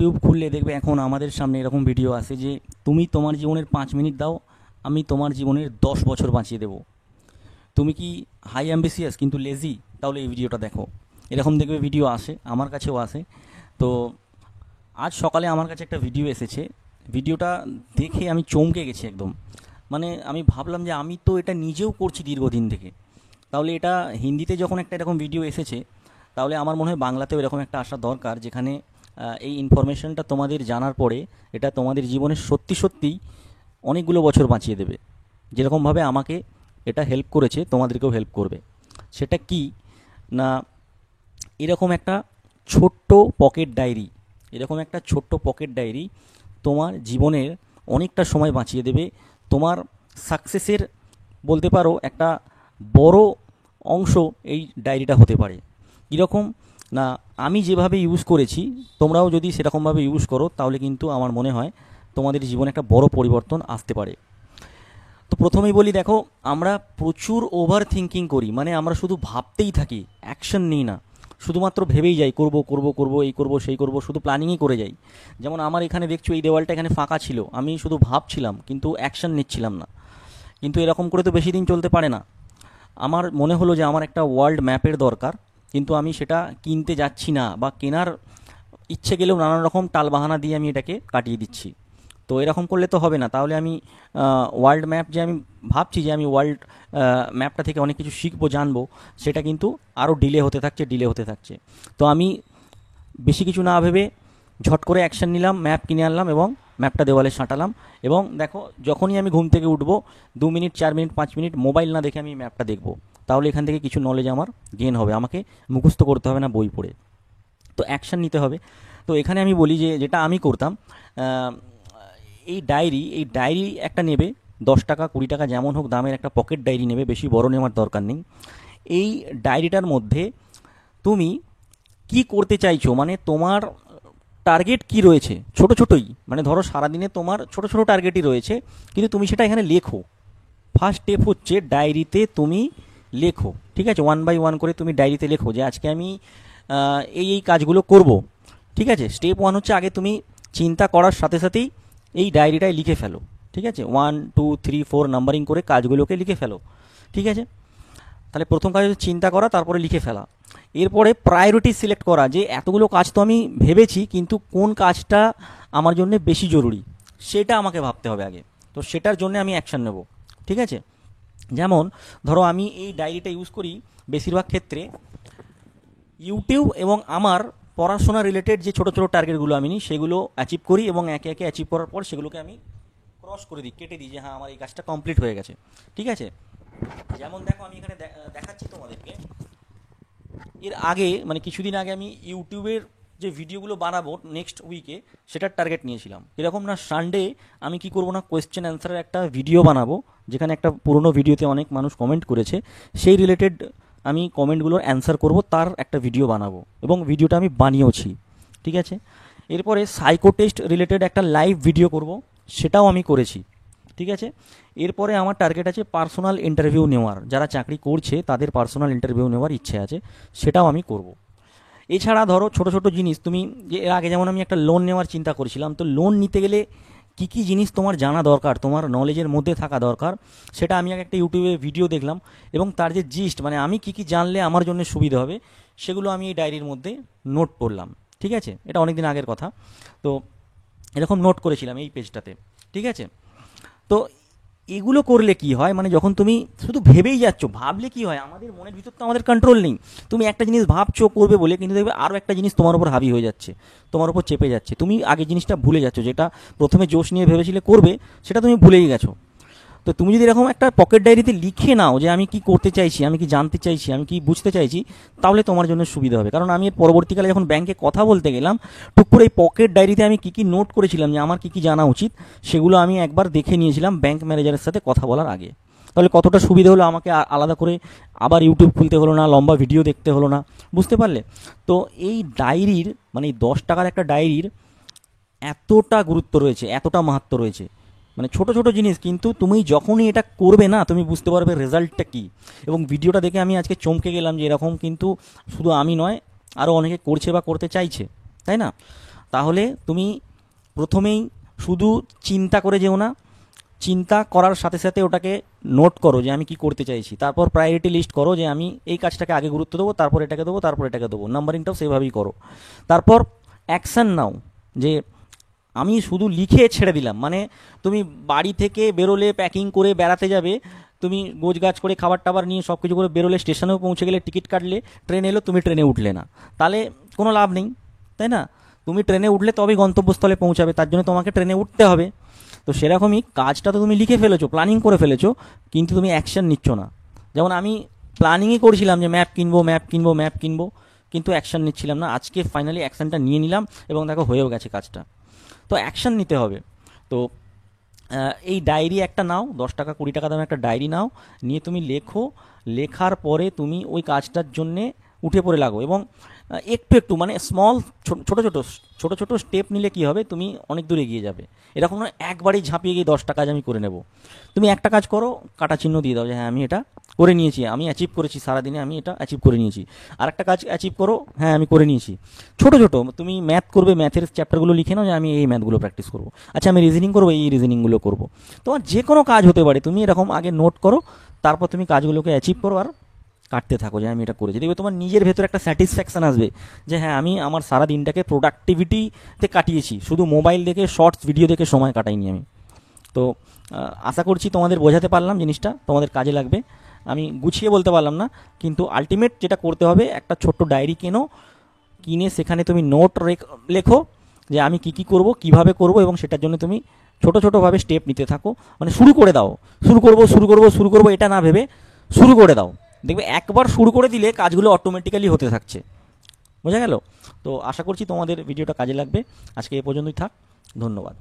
YouTube খুললে দেখবে এখন আমাদের সামনে এরকম ভিডিও আসে যে তুমি তোমার জীবনের 5 মিনিট দাও, আমি তোমার জীবনের 10 বছর বাঁচিয়ে দেবো। তুমি কি হাই অ্যাম্বিসিয়াস কিন্তু লেজি? তাহলে এই ভিডিওটা দেখো। এরকম দেখবে ভিডিও আসে, আমার কাছেও আসে। তো আজ সকালে আমার কাছে একটা ভিডিও এসেছে, ভিডিওটা দেখে আমি চমকে গেছি একদম। মানে আমি ভাবলাম যে আমি তো এটা নিজেও করছি দীর্ঘদিন থেকে, তাহলে এটা হিন্দিতে যখন একটা এরকম ভিডিও এসেছে, তাহলে আমার মনে হয় বাংলাতেও এরকম একটা আসা দরকার, যেখানে এই ইনফরমেশনটা তোমাদের জানার পরে এটা তোমাদের জীবনে সত্যি সত্যিই অনেকগুলো বছর বাঁচিয়ে দেবে। যেরকমভাবে আমাকে এটা হেল্প করেছে তোমাদেরকেও হেল্প করবে। সেটা কি না, এরকম একটা ছোট্ট পকেট ডায়েরি, এরকম একটা ছোট্ট পকেট ডায়েরি তোমার জীবনের অনেকটা সময় বাঁচিয়ে দেবে। তোমার সাকসেসের বলতে পারো একটা বড় অংশ এই ডায়েরিটা হতে পারে। কীরকম না, আমি যেভাবে ইউজ করেছি তোমরাও যদি সেরকমভাবে ইউজ করো তাহলে কিন্তু আমার মনে হয় তোমাদের জীবনে একটা বড় পরিবর্তন আসতে পারে। তো প্রথমেই বলি, দেখো আমরা প্রচুর ওভার থিঙ্কিং করি, মানে আমরা শুধু ভাবতেই থাকি, অ্যাকশন নিই না, শুধুমাত্র ভেবেই যাই করব করব করব, এই করব সেই করব, শুধু প্ল্যানিংই করে যাই। যেমন আমার এখানে দেখছো এই দেওয়ালটা এখানে ফাঁকা ছিল, আমি শুধু ভাবছিলাম কিন্তু অ্যাকশন নিচ্ছিলাম না। কিন্তু এরকম করে তো বেশি দিন চলতে পারে না। আমার মনে হলো যে আমার একটা ওয়ার্ল্ড ম্যাপের দরকার, কিন্তু আমি সেটা কিনতে যাচ্ছি না, বা কেনার ইচ্ছে গেলেও নানান রকম টালবাহানা দিয়ে আমি এটাকে কাটিয়ে দিচ্ছি। তো এরকম করলে তো হবে না। তাহলে আমি ওয়ার্ল্ড ম্যাপ যে আমি ভাবছি যে আমি ওয়ার্ল্ড ম্যাপটা থেকে অনেক কিছু শিখবো জানবো, সেটা কিন্তু আরও ডিলে হতে থাকছে, ডিলে হতে থাকছে। তো আমি বেশি কিছু না ভেবে ঝট করে অ্যাকশন নিলাম, ম্যাপ কিনে আনলাম এবং ম্যাপটা দেওয়ালে সাঁটালাম। এবং দেখো যখনই আমি ঘুম থেকে উঠবো 2 মিনিট 4 মিনিট 5 মিনিট মোবাইল না দেখে আমি ম্যাপটা দেখবো। তাহলে এখান থেকে কিছু নলেজ আমার গেন হবে, আমাকে মুখস্থ করতে হবে না বই পড়ে। তো অ্যাকশন নিতে হবে। তো এখানে আমি বলি যে যেটা আমি করতাম, এই ডায়েরি একটা নেবে, 10 টাকা 20 টাকা যেমন হোক দামের একটা পকেট ডায়েরি নেবে, বেশি বড় নেওয়ার দরকার নেই। এই ডায়েরিটার মধ্যে তুমি কি করতে চাইছো, মানে তোমার টার্গেট কি রয়েছে, ছোট ছোটই, মানে ধরো সারাদিনে তোমার ছোট ছোট টার্গেটই রয়েছে, কিন্তু তুমি সেটা এখানে লেখো। ফার্স্ট স্টেপ হচ্ছে ডায়েরিতে তুমি লেখো, ঠিক আছে? 1 বাই 1 করে তুমি ডায়েরিতে লেখো যে আজকে আমি এই এই কাজগুলো করব। ঠিক আছে, স্টেপ 1 হচ্ছে আগে তুমি চিন্তা করার সাথে সাথেই এই ডায়েরিটায় লিখে ফেলো। ঠিক আছে, 1 2 3 4 নাম্বারিং করে কাজগুলোকে লিখে ফেলো। ঠিক আছে, তাহলে প্রথম কাজ হচ্ছে চিন্তা করা, তারপরে লিখে ফেলা। এরপরে প্রায়োরিটি সিলেক্ট করা, যে এতগুলো কাজ তো আমি ভেবেছি, কিন্তু কোন কাজটা আমার জন্য বেশি জরুরি সেটা আমাকে ভাবতে হবে আগে। তো সেটার জন্য আমি অ্যাকশান নেব। ঠিক আছে, যেমন ধরো আমি এই ডায়েরিটা ইউজ করি বেশিরভাগ ক্ষেত্রে ইউটিউব এবং আমার পড়াশোনা রিলেটেড যে ছোটো ছোটো টার্গেটগুলো আমি নিই সেগুলো অ্যাচিভ করি, এবং একে একে অ্যাচিভ করার পর সেগুলোকে আমি ক্রস করে দিই, কেটে দিই যে হ্যাঁ আমার এই কাজটা কমপ্লিট হয়ে গেছে। ঠিক আছে, যেমন দেখো আমি এখানে দেখাচ্ছি তোমাদেরকে। এর আগে মানে কিছুদিন আগে আমি ইউটিউবের যে ভিডিওগুলো বানাবো নেক্সট উইকে সেটার টার্গেট নিয়েছিলাম। এরকম না, সানডে আমি কি করবো না, কোয়েশ্চেন অ্যান্সারের একটা ভিডিও বানাবো, যেখানে একটা পুরনো ভিডিওতে অনেক মানুষ কমেন্ট করেছে, সেই রিলেটেড আমি কমেন্টগুলোর অ্যান্সার করব, তার একটা ভিডিও বানাবো, এবং ভিডিওটা আমি বানিয়েওছি। ঠিক আছে, এরপরে সাইকো টেস্ট রিলেটেড একটা লাইভ ভিডিও করব, সেটাও আমি করেছি। ঠিক আছে, এরপরে আমার টার্গেট আছে পার্সোনাল ইন্টারভিউ নেওয়ার, যারা চাকরি করছে তাদের পার্সোনাল ইন্টারভিউ নেওয়ার ইচ্ছে আছে, সেটাও আমি করব। এছাড়া ধরো ছোট ছোট জিনিস, তুমি যে এর আগে যেমন আমি একটা লোন নেওয়ার চিন্তা করেছিলাম, তো লোন নিতে গেলে কী কী জিনিস তোমার জানা দরকার, তোমার নলেজের মধ্যে থাকা দরকার, সেটা আমি একটা ইউটিউবে ভিডিও দেখলাম, এবং তার যে জিস্ট, মানে আমি কী কী জানলে আমার জন্য সুবিধা হবে, সেগুলো আমি এই ডায়েরির মধ্যে নোট করলাম। ঠিক আছে, এটা অনেক দিন আগের কথা, তো এরকম নোট করেছিলাম এই পেজটাতে। ঠিক আছে, তো এগুলো করলে কি হয়, মানে যখন তুমি শুধু ভেবেই যাচ্ছ, ভাবলে কি হয়, আমাদের মনের ভিতর তো আমাদের কন্ট্রোল নেই। তুমি একটা জিনিস ভাবছো করবে বলে, কিন্তু দেখবে আরও একটা জিনিস তোমার উপর হাবি হয়ে যাচ্ছে, তোমার উপর চেপে যাচ্ছে, তুমি আগে জিনিসটা ভুলে যাচ্ছ, যেটা প্রথমে জোশ নিয়ে ভেবেছিলে করবে সেটা তুমি ভুলেই গেছো। তো তুমি যদি এরকম একটা পকেট ডায়েরিতে লিখে নাও যে আমি কি করতে চাইছি, আমি কি জানতে চাইছি, আমি কি বুঝতে চাইছি, তাহলে তোমার জন্য সুবিধা হবে। কারণ আমি পরবর্তীকালে যখন ব্যাংকে কথা বলতে গেলাম, টুক করে এই পকেট ডায়েরিতে আমি কী কী নোট করেছিলাম যে আমার কী কী জানা উচিত, সেগুলো আমি একবার দেখে নিয়েছিলাম ব্যাংক ম্যানেজারের সাথে কথা বলার আগে। তাহলে কতটা সুবিধা হলো, আমাকে আলাদা করে আবার ইউটিউব খুলতে হলো না, লম্বা ভিডিও দেখতে হলো না। বুঝতে পারলে? তো এই ডায়েরির, মানে এই 10 টাকার একটা ডায়েরির এতটা গুরুত্ব রয়েছে, এতটা মাহাত্ম্য রয়েছে, মানে ছোট ছোট জিনিস, কিন্তু তুমি যখনই এটা করবে না তুমি বুঝতে পারবে রেজাল্টটা কী। এবং ভিডিওটা দেখে আমি আজকে চমকে গেলাম যে এরকম কিন্তু শুধু আমি নয়, আরও অনেকে করছে বা করতে চাইছে, তাই না? তাহলে তুমি প্রথমেই শুধু চিন্তা করে যেও না, চিন্তা করার সাথে সাথে ওটাকে নোট করো যে আমি কি করতে চাইছি, তারপর প্রায়োরিটি লিস্ট করো যে আমি এই কাজটাকে আগে গুরুত্ব দেবো, তারপর এটাকে দেবো, তারপর এটাকে দেবো, নাম্বারিংটাও সেভাবেই করো। তারপর অ্যাকশান নাও, যে আমি শুধু লিখে ছেড়ে দিলাম, মানে তুমি বাড়ি থেকে বেরোলে, প্যাকিং করে বেড়াতে যাবে, তুমি গোছগাছ করে খাবার টাবার নিয়ে সব কিছু করে বেরোলে, স্টেশনেও পৌঁছে গেলে, টিকিট কাটলে, ট্রেন এলো, তুমি ট্রেনে উঠলে না, তাহলে কোনো লাভ নেই, তাই না? তুমি ট্রেনে উঠলে তবেই গন্তব্যস্থলে পৌঁছাবে, তার জন্য তোমাকে ট্রেনে উঠতে হবে। তো সেরকমই কাজটা তো তুমি লিখে ফেলেছো, প্ল্যানিং করে ফেলেছো, কিন্তু তুমি অ্যাকশন নিচ্ছ না। যেমন আমি প্ল্যানিংই করছিলাম যে ম্যাপ কিনবো, ম্যাপ কিনবো, ম্যাপ কিনবো, কিন্তু অ্যাকশন নিচ্ছিলাম না। আজকে ফাইনালি অ্যাকশনটা নিয়ে নিলাম এবং দেখো হয়েও গেছে কাজটা। তো অ্যাকশন নিতে হবে। তো এই ডায়েরি একটা নাও, 10 টাকা 20 টাকা দামে একটা ডায়েরি নাও, নিয়ে তুমি লেখো। লেখার পরে তুমি ওই কাজটার জন্যে উঠে পড়ে লাগো, এবং একটু একটু মানে স্মল ছোটো ছোটো স্টেপ নিলে কি হবে, তুমি অনেক দূর এগিয়ে যাবে। এরকম নয় একবারেই ঝাঁপিয়ে গিয়ে 10টা কাজ আমি করে নেব। তুমি একটা কাজ করো, কাটা চিহ্ন দিয়ে দাও যে হ্যাঁ আমি এটা করে নিয়েছি, আমি অ্যাচিভ করেছি, সারাদিনে আমি এটা অ্যাচিভ করে নিয়েছি। আর একটা কাজ অ্যাচিভ করো, হ্যাঁ আমি করে নিয়েছি। ছোটো ছোটো তুমি ম্যাথ করবে, ম্যাথের চ্যাপ্টারগুলো লিখে নাও যে আমি এই ম্যাথগুলো প্র্যাকটিস করবো, আচ্ছা আমি রিজনিং করবো, এই রিজনিংগুলো করবো। তোমার যে কোনো কাজ হতে পারে, তুমি এরকম আগে নোট করো, তারপর তুমি কাজগুলোকে অ্যাচিভ করো আর কাটতে থাকো যে আমি এটা করেছি। দেখবে তোমার নিজের ভেতরে একটা স্যাটিসফ্যাকশান আসবে যে হ্যাঁ আমি আমার সারা দিনটাকে প্রোডাক্টিভিটিতে কাটিয়েছি, শুধু মোবাইল দেখে, শর্টস ভিডিও দেখে সময় কাটাইনি আমি। তো আশা করছি তোমাদের বোঝাতে পারলাম জিনিসটা, তোমাদের কাজে লাগবে। আমি গুছিয়ে বলতে পারলাম না, কিন্তু আলটিমেট যেটা করতে হবে, একটা ছোট্ট ডায়েরি কেনো, কিনে সেখানে তুমি নোট লেখো যে আমি কি কি করব, কিভাবে করব, এবং সেটার জন্য তুমি ছোটো ছোটোভাবে স্টেপ নিতে থাকো। মানে শুরু করে দাও, শুরু করব এটা না ভেবে শুরু করে দাও। দেখবে একবার শুরু করে দিলে কাজগুলো অটোমেটিক্যালি হতে থাকছে। বোঝা গেল? তো আশা করছি তোমাদের ভিডিওটা কাজে লাগবে। আজকে এ পর্যন্তই থাক, ধন্যবাদ।